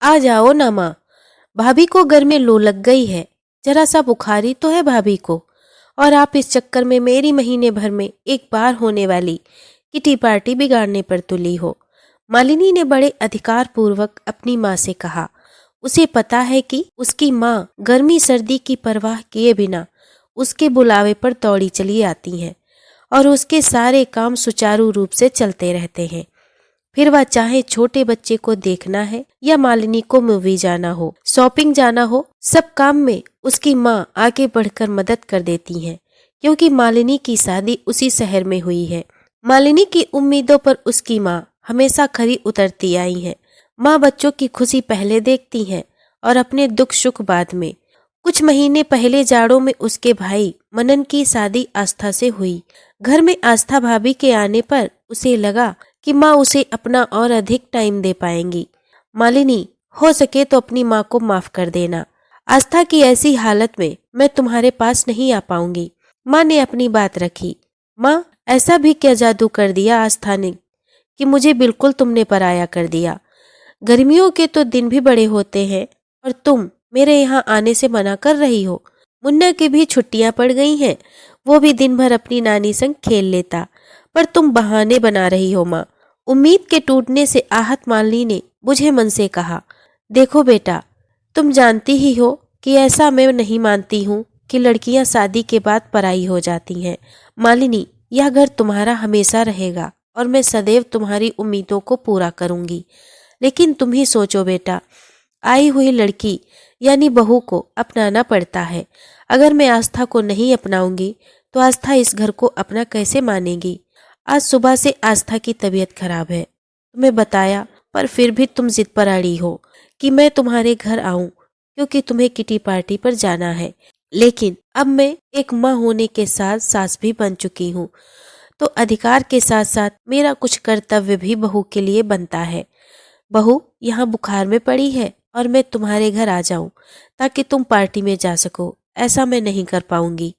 आ जाओ ना माँ, भाभी को घर में लू लग गई है, जरा सा बुखारी तो है भाभी को, और आप इस चक्कर में मेरी महीने भर में एक बार होने वाली किटी पार्टी बिगाड़ने पर तुली हो। मालिनी ने बड़े अधिकार पूर्वक अपनी माँ से कहा। उसे पता है कि उसकी माँ गर्मी सर्दी की परवाह किए बिना उसके बुलावे पर दौड़ी चली आती हैं और उसके सारे काम सुचारू रूप से चलते रहते हैं। फिर वह चाहे छोटे बच्चे को देखना है या मालिनी को मूवी जाना हो, शॉपिंग जाना हो, सब काम में उसकी माँ आगे बढ़कर मदद कर देती हैं, क्योंकि मालिनी की शादी उसी शहर में हुई है। मालिनी की उम्मीदों पर उसकी माँ हमेशा खरी उतरती आई है। माँ बच्चों की खुशी पहले देखती हैं और अपने दुख सुख बाद में। कुछ महीने पहले जाड़ों में उसके भाई मनन की शादी आस्था से हुई। घर में आस्था भाभी के आने पर उसे लगा कि माँ उसे अपना और अधिक टाइम दे पाएंगी। मालिनी, हो सके तो अपनी माँ को माफ कर देना। आस्था की ऐसी हालत में मैं तुम्हारे पास नहीं आ पाऊंगी। माँ ने अपनी बात रखी। माँ, ऐसा भी क्या जादू कर दिया आस्था ने कि मुझे बिल्कुल तुमने पराया कर दिया। गर्मियों के तो दिन भी बड़े होते हैं और तुम मेरे यहाँ आने से मना कर रही हो। मुन्ना की भी छुट्टियां पड़ गई हैं, वो भी दिन भर अपनी नानी संग खेल लेता, पर तुम बहाने बना रही हो माँ। उम्मीद के टूटने से आहत मालिनी ने बुझे मन से कहा, देखो बेटा, तुम जानती ही हो कि ऐसा मैं नहीं मानती हूँ कि लड़कियां शादी के बाद पराई हो जाती हैं। मालिनी, यह घर तुम्हारा हमेशा रहेगा और मैं सदैव तुम्हारी उम्मीदों को पूरा करूंगी। लेकिन तुम ही सोचो बेटा, आई हुई लड़की यानी बहू को अपनाना पड़ता है। अगर मैं आस्था को नहीं अपनाऊंगी तो आस्था इस घर को अपना कैसे मानेगी। आज सुबह से आस्था की तबीयत खराब है, तुम्हें बताया, पर फिर भी तुम जिद पर अड़ी हो कि मैं तुम्हारे घर आऊं क्योंकि तुम्हें किटी पार्टी पर जाना है। लेकिन अब मैं एक माँ होने के साथ सास भी बन चुकी हूँ, तो अधिकार के साथ साथ मेरा कुछ कर्तव्य भी बहू के लिए बनता है। बहू यहाँ बुखार में पड़ी है और मैं तुम्हारे घर आ जाऊं ताकि तुम पार्टी में जा सको, ऐसा मैं नहीं कर पाऊंगी।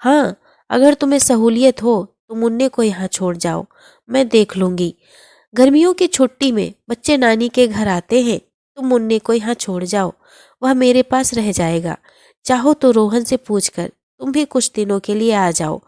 हाँ, अगर तुम्हें सहूलियत हो तो मुन्ने को यहाँ छोड़ जाओ, मैं देख लूंगी। गर्मियों की छुट्टी में बच्चे नानी के घर आते हैं, तुम मुन्ने को यहाँ छोड़ जाओ, वह मेरे पास रह जाएगा। चाहो तो रोहन से पूछकर तुम भी कुछ दिनों के लिए आ जाओ।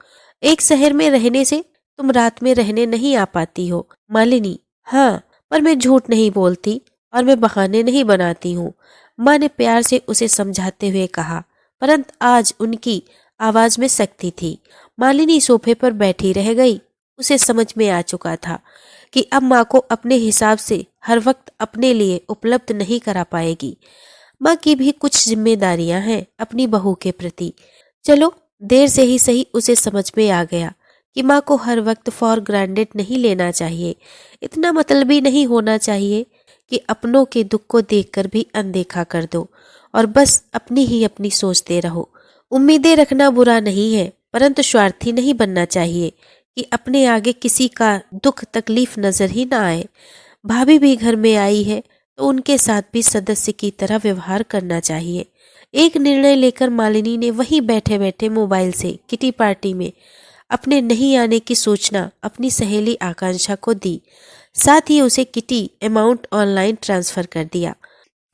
एक शहर में रहने से तुम रात में रहने नहीं आ पाती हो। मालिनी, हाँ, पर मैं झूठ नहीं बोलती और मैं बहाने नहीं बनाती हूँ, माँ ने प्यार से उसे समझाते हुए कहा, परंतु आज उनकी आवाज में सख्ती थी। मालिनी सोफे पर बैठी रह गई। उसे समझ में आ चुका था कि अब माँ को अपने हिसाब से हर वक्त अपने लिए उपलब्ध नहीं करा पाएगी। माँ की भी कुछ जिम्मेदारियां हैं अपनी बहू के प्रति। चलो, देर से ही सही उसे समझ में आ गया कि माँ को हर वक्त फॉर ग्रांटेड नहीं लेना चाहिए। इतना मतलबी नहीं होना चाहिए कि अपनों के दुख को देखकर भी अनदेखा कर दो और बस अपनी ही अपनी सोचते रहो। उम्मीदें रखना बुरा नहीं है, परंतु स्वार्थी नहीं बनना चाहिए कि अपने आगे किसी का दुख तकलीफ नजर ही ना आए। भाभी भी घर में आई है तो उनके साथ भी सदस्य की तरह व्यवहार करना चाहिए। एक निर्णय लेकर मालिनी ने वहीं बैठे बैठे मोबाइल से किटी पार्टी में अपने नहीं आने की सूचना अपनी सहेली आकांक्षा को दी। साथ ही उसे किटी अमाउंट ऑनलाइन ट्रांसफर कर दिया।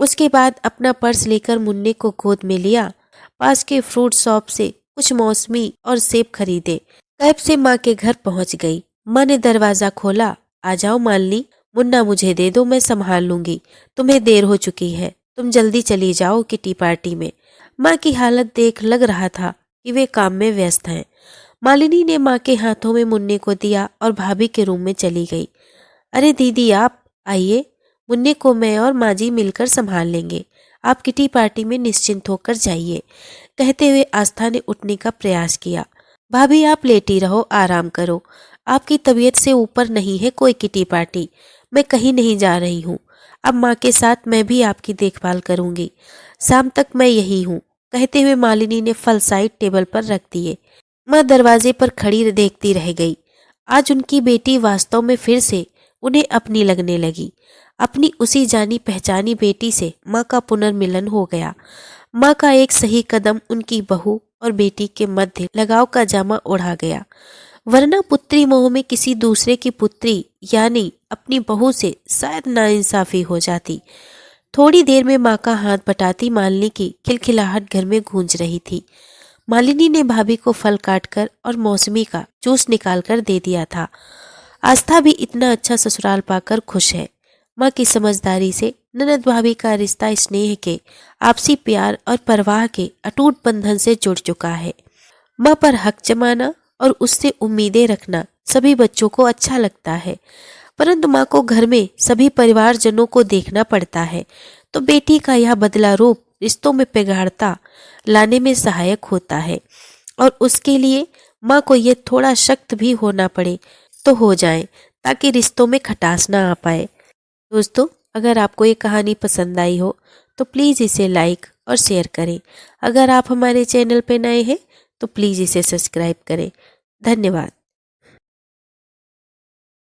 उसके बाद अपना पर्स लेकर मुन्ने को गोद में लिया। पास के फ्रूट शॉप से कुछ मौसमी और सेब खरीदे। कैब से माँ के घर पहुंच गई। माँ ने दरवाजा खोला। आ जाओ मालिनी, मुन्ना मुझे दे दो, मैं संभाल लूंगी, तुम्हें देर हो चुकी है, तुम जल्दी चली जाओ किटी पार्टी में। माँ की हालत देख लग रहा था कि वे काम में व्यस्त हैं। मालिनी ने माँ के हाथों में मुन्ने को दिया और भाभी के रूम में चली गई। अरे दीदी, आप आइए, मुन्ने को मैं और माँ जी मिलकर संभाल लेंगे, आप किटी पार्टी में निश्चिंत होकर जाइए, कहते हुए आस्था ने उठने का प्रयास किया। भाभी, आप लेटी रहो, आराम करो, आपकी तबीयत से ऊपर नहीं है कोई किटी पार्टी, मैं कहीं नहीं जा रही हूँ। अब माँ के साथ मैं भी आपकी देखभाल करूंगी, शाम तक मैं यही हूँ, कहते हुए मालिनी ने फल साइड टेबल पर रख दिए। माँ दरवाजे पर खड़ी देखती रह गई। आज उनकी बेटी वास्तव में फिर से उन्हें अपनी लगने लगी। अपनी उसी जानी पहचानी बेटी से माँ का पुनर्मिलन हो गया। माँ का एक सही कदम उनकी बहू और बेटी के मध्य लगाव का जामा ओढ़ा गया, वरना पुत्री मोह में किसी दूसरे की पुत्री यानी अपनी बहू से शायद नाइंसाफी हो जाती। थोड़ी देर में माँ का हाथ बटाती मालिनी की खिलखिलाहट घर में गूंज रही थी। मालिनी ने भाभी को फल काटकर और मौसमी का जूस निकाल कर दे दिया था। आस्था भी इतना अच्छा ससुराल पाकर खुश है। माँ की समझदारी से ननद भाभी का रिश्ता स्नेह के, आपसी प्यार और परवाह के अटूट बंधन से जुड़ चुका है। माँ पर हक जमाना और उससे उम्मीदें रखना सभी बच्चों को अच्छा लगता है, परंतु माँ को घर में सभी परिवारजनों को देखना पड़ता है, तो बेटी का यह बदला रूप रिश्तों में पिघाड़ता लाने में सहायक होता है। और उसके लिए माँ को ये थोड़ा सख्त भी होना पड़े तो हो जाए, ताकि रिश्तों में खटास ना आ पाए। दोस्तों, अगर आपको ये कहानी पसंद आई हो तो प्लीज़ इसे लाइक और शेयर करें। अगर आप हमारे चैनल पे नए हैं तो प्लीज़ इसे सब्सक्राइब करें। धन्यवाद।